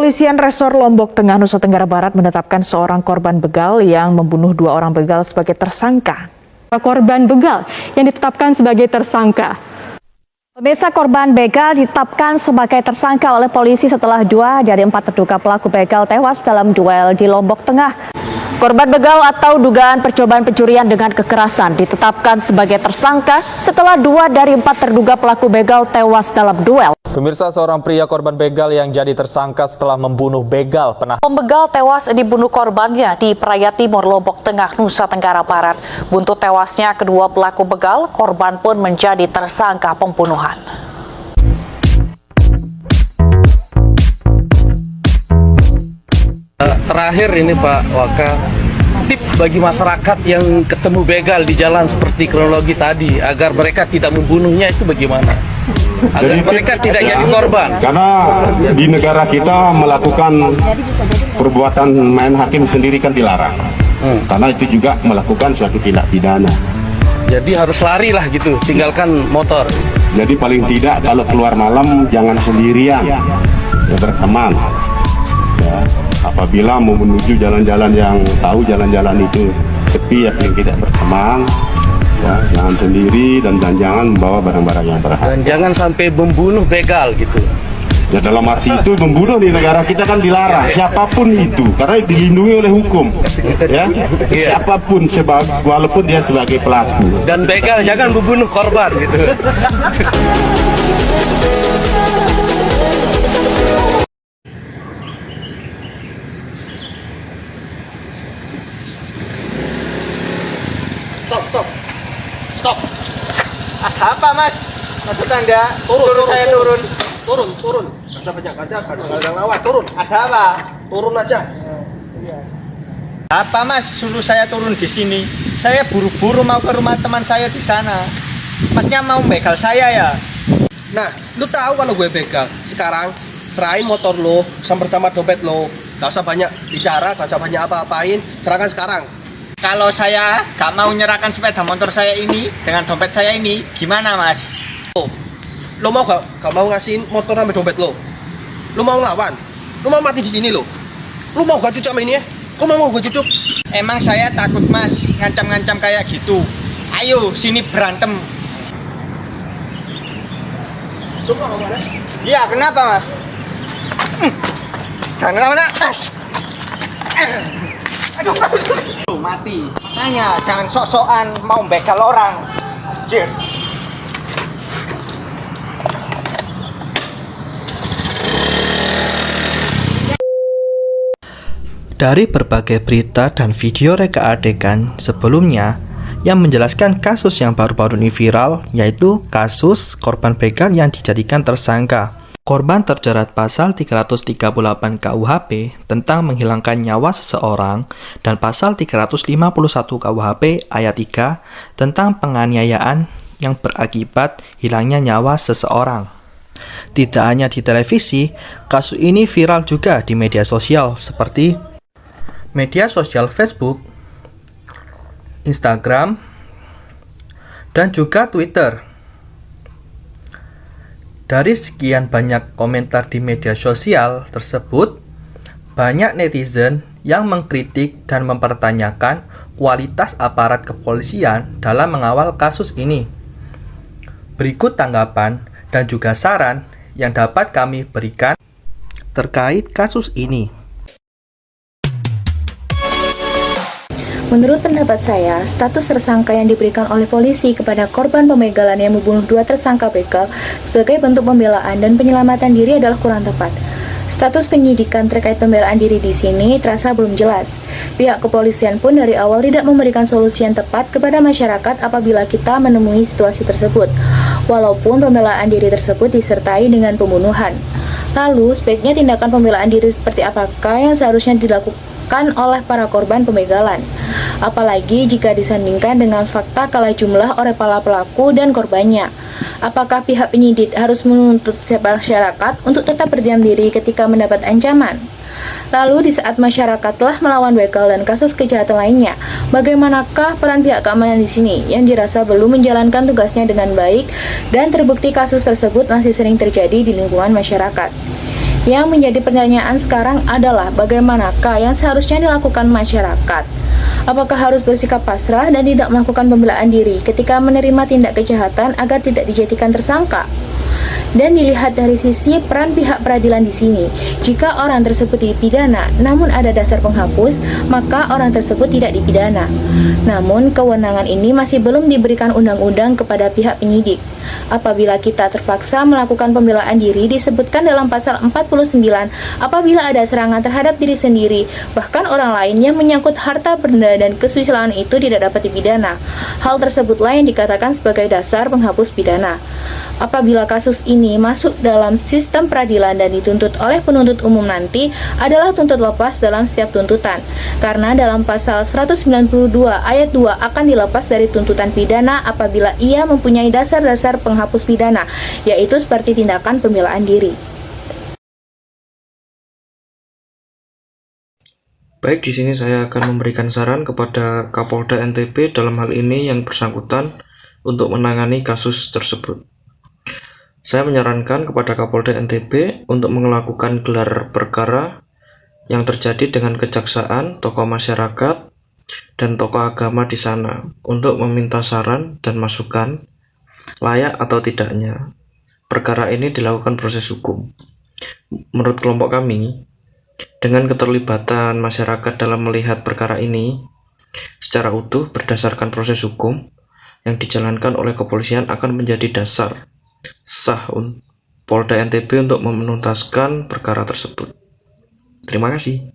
Kepolisian Resor Lombok Tengah, Nusa Tenggara Barat menetapkan seorang korban begal yang membunuh 2 orang begal sebagai tersangka. Korban begal yang ditetapkan sebagai tersangka. Pemirsa, korban begal ditetapkan sebagai tersangka oleh polisi setelah 2 dari 4 terduga pelaku begal tewas dalam duel di Lombok Tengah. Korban begal atau dugaan percobaan pencurian dengan kekerasan ditetapkan sebagai tersangka setelah 2 dari 4 terduga pelaku begal tewas dalam duel. Pemirsa, seorang pria korban begal yang jadi tersangka setelah membunuh begal Pembegal tewas dibunuh korbannya di Praia Timur, Lombok Tengah, Nusa Tenggara Barat. Buntut tewasnya kedua pelaku begal, korban pun menjadi tersangka pembunuhan. Terakhir ini Pak Waka, tip bagi masyarakat yang ketemu begal di jalan seperti kronologi tadi, agar mereka tidak membunuhnya itu bagaimana? Agar mereka tidak jadi korban. Karena di negara kita melakukan perbuatan main hakim sendiri kan dilarang. Karena itu juga melakukan suatu tindak pidana. Jadi harus lari lah gitu, tinggalkan motor. Jadi paling tidak kalau keluar malam jangan sendirian, ya berteman. Ya, apabila mau menuju jalan-jalan yang tahu jalan-jalan itu sepi, ya paling tidak berteman. Ya, jangan sendiri dan jangan membawa barang-barang yang berharga. Dan jangan sampai membunuh begal gitu. Ya dalam arti itu membunuh di negara kita kan dilarang, siapapun itu, karena dilindungi oleh hukum. Ya, siapapun walaupun dia sebagai pelaku. Dan begal jangan membunuh korban gitu. Stop. Ada apa, Mas? Maksud Anda turun. Gak usah banyak kaca, gak lawat, turun. Ada apa? Turun aja. Apa, Mas? Suruh saya turun di sini. Saya buru-buru mau ke rumah teman saya di sana. Masnya mau begal saya ya? Nah, lu tahu kalau gue begal. Sekarang serahin motor lo bersama dompet lo. Gak usah banyak bicara, gak usah banyak apa-apain. Serahkan sekarang. Kalau saya gak mau menyerahkan sepeda motor saya ini dengan dompet saya ini, gimana, Mas? Lo mau gak mau ngasihin motor sampai dompet lo? Lo mau ngelawan? Lo mau mati di sini lo? Lo mau gak cucuk sama ini ya? Kok mau gue cucuk? Emang saya takut, Mas, ngancam-ngancam kayak gitu. Ayo sini berantem. Lo mau kemana? Iya, kenapa, Mas? Jangan kemana? Aduh, mati. Makanya jangan sok-sokan mau begal orang. Jir. Dari berbagai berita dan video reka adegan sebelumnya yang menjelaskan kasus yang baru-baru ini viral, yaitu kasus korban begal yang dijadikan tersangka. Korban terjerat pasal 338 KUHP tentang menghilangkan nyawa seseorang dan pasal 351 KUHP ayat 3 tentang penganiayaan yang berakibat hilangnya nyawa seseorang. Tidak hanya di televisi, kasus ini viral juga di media sosial seperti media sosial Facebook, Instagram, dan juga Twitter. Dari sekian banyak komentar di media sosial tersebut, banyak netizen yang mengkritik dan mempertanyakan kualitas aparat kepolisian dalam mengawal kasus ini. Berikut tanggapan dan juga saran yang dapat kami berikan terkait kasus ini. Menurut pendapat saya, status tersangka yang diberikan oleh polisi kepada korban pembegalan yang membunuh 2 tersangka begal sebagai bentuk pembelaan dan penyelamatan diri adalah kurang tepat. Status penyidikan terkait pembelaan diri di sini terasa belum jelas. Pihak kepolisian pun dari awal tidak memberikan solusi yang tepat kepada masyarakat apabila kita menemui situasi tersebut, walaupun pembelaan diri tersebut disertai dengan pembunuhan. Lalu, sebaiknya tindakan pembelaan diri seperti apakah yang seharusnya dilakukan oleh para korban pembegalan? Apalagi jika disandingkan dengan fakta kalah jumlah oleh para pelaku dan korbannya. Apakah pihak penyidik harus menuntut masyarakat untuk tetap berdiam diri ketika mendapat ancaman? Lalu di saat masyarakat telah melawan begal dan kasus kejahatan lainnya, bagaimanakah peran pihak keamanan di sini yang dirasa belum menjalankan tugasnya dengan baik dan terbukti kasus tersebut masih sering terjadi di lingkungan masyarakat? Yang menjadi pertanyaan sekarang adalah bagaimanakah yang seharusnya dilakukan masyarakat? Apakah harus bersikap pasrah dan tidak melakukan pembelaan diri ketika menerima tindak kejahatan agar tidak dijadikan tersangka? Dan dilihat dari sisi peran pihak peradilan di sini, jika orang tersebut dipidana namun ada dasar penghapus, maka orang tersebut tidak dipidana. Namun kewenangan ini masih belum diberikan undang-undang kepada pihak penyidik. Apabila kita terpaksa melakukan pembelaan diri, disebutkan dalam pasal 49 apabila ada serangan terhadap diri sendiri, bahkan orang lain yang menyangkut harta benda dan kesusilaan itu tidak dapat dipidana. Hal tersebutlah yang dikatakan sebagai dasar penghapus pidana. Apabila kasus ini masuk dalam sistem peradilan dan dituntut oleh penuntut umum nanti adalah tuntut lepas dalam setiap tuntutan. Karena dalam pasal 192 ayat 2 akan dilepas dari tuntutan pidana apabila ia mempunyai dasar-dasar penghapus pidana, yaitu seperti tindakan pembelaan diri. Baik, di sini saya akan memberikan saran kepada Kapolda NTB dalam hal ini yang bersangkutan untuk menangani kasus tersebut. Saya menyarankan kepada Kapolda NTB untuk melakukan gelar perkara yang terjadi dengan kejaksaan, tokoh masyarakat, dan tokoh agama di sana untuk meminta saran dan masukan layak atau tidaknya perkara ini dilakukan proses hukum. Menurut kelompok kami, dengan keterlibatan masyarakat dalam melihat perkara ini secara utuh berdasarkan proses hukum yang dijalankan oleh kepolisian akan menjadi dasar sah Polda NTB untuk menuntaskan perkara tersebut. Terima kasih.